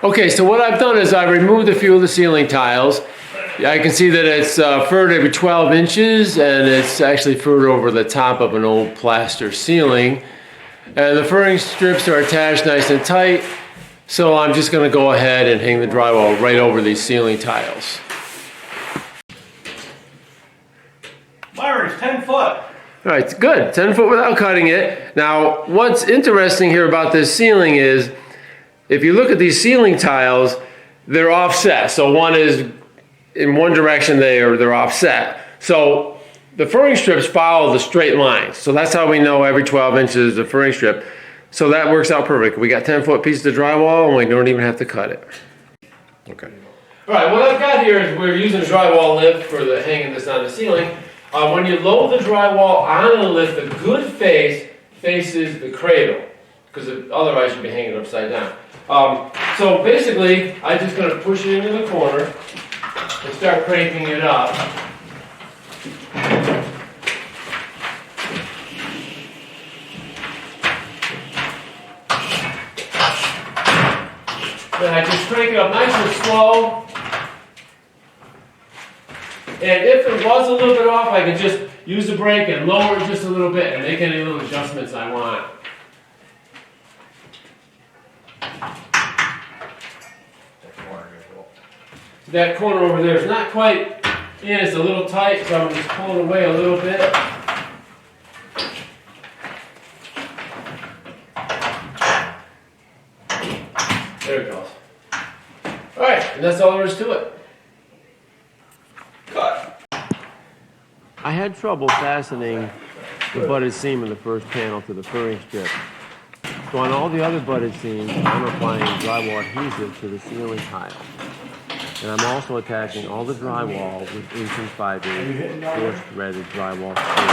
Okay, so what I've done is I've removed a few of the ceiling tiles. I can see that it's furred every 12 inches and it's actually furred over the top of an old plaster ceiling. And the furring strips are attached nice and tight, so I'm just going to go ahead and hang the drywall right over these ceiling tiles. Myron's 10 foot. All right, good. 10 foot without cutting it. Now, what's interesting here about this ceiling is, if you look at these ceiling tiles, they're offset. So one is in one direction, they're offset. So the furring strips follow the straight lines. So that's how we know every 12 inches is a furring strip. So that works out perfect. We got 10 foot pieces of drywall and we don't even have to cut it. Okay. All right, what I've got here is we're using a drywall lift for the hanging this on the ceiling. When you load the drywall on the lift, the good face faces the cradle, because otherwise you'd be hanging upside down. So basically, I'm just going to push it into the corner and start cranking it up. Then I just crank it up nice and slow. And if it was a little bit off, I can just use the brake and lower it just a little bit and make any little adjustments I want. That corner over there is not quite in, it's a little tight, so I'm just pulling away a little bit. There it goes. Alright, and that's all there is to it. Cut. I had trouble fastening the butted seam in the first panel to the furring strip. So on all the other butted seams, I'm applying drywall adhesive to the ceiling tile. And I'm also attaching all the drywall with 1.5" force threaded drywall screws.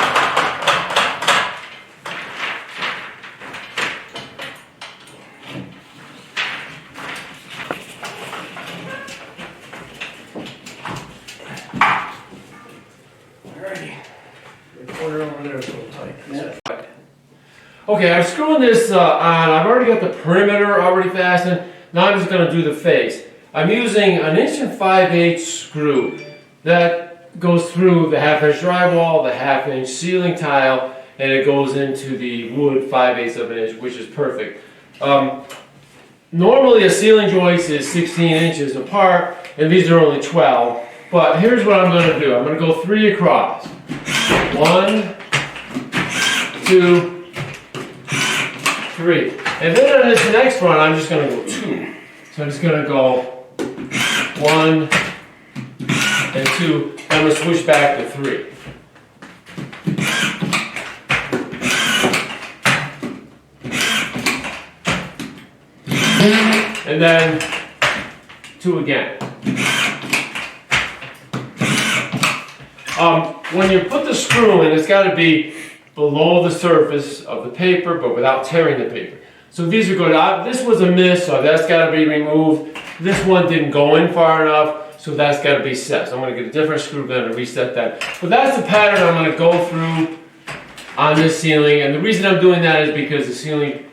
The corner over there is a little tight. Yeah. Okay, I'm screwing this on. I've already got the perimeter already fastened. Now I'm just going to do the face. I'm using an 1.5" screw that goes through the 1/2" drywall, the 1/2" ceiling tile, and it goes into the wood 5/8 of an inch, which is perfect. Normally a ceiling joist is 16 inches apart, and these are only 12. But here's what I'm going to do. I'm going to go 3 across. 1, 2, 3. And then on this next one, I'm just going to go 2. So I'm just going to go 1 and 2. I'm going to switch back to 3. And then 2 again. When you put the screw in, it's got to be below the surface of the paper, but without tearing the paper. So these are good. This was a miss, so that's got to be removed. This one didn't go in far enough, so that's got to be set. So I'm going to get a different screw gun to reset that. But that's the pattern I'm going to go through on this ceiling. And the reason I'm doing that is because the ceiling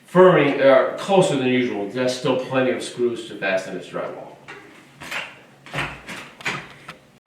furring are closer than usual. There's still plenty of screws to fasten this drywall.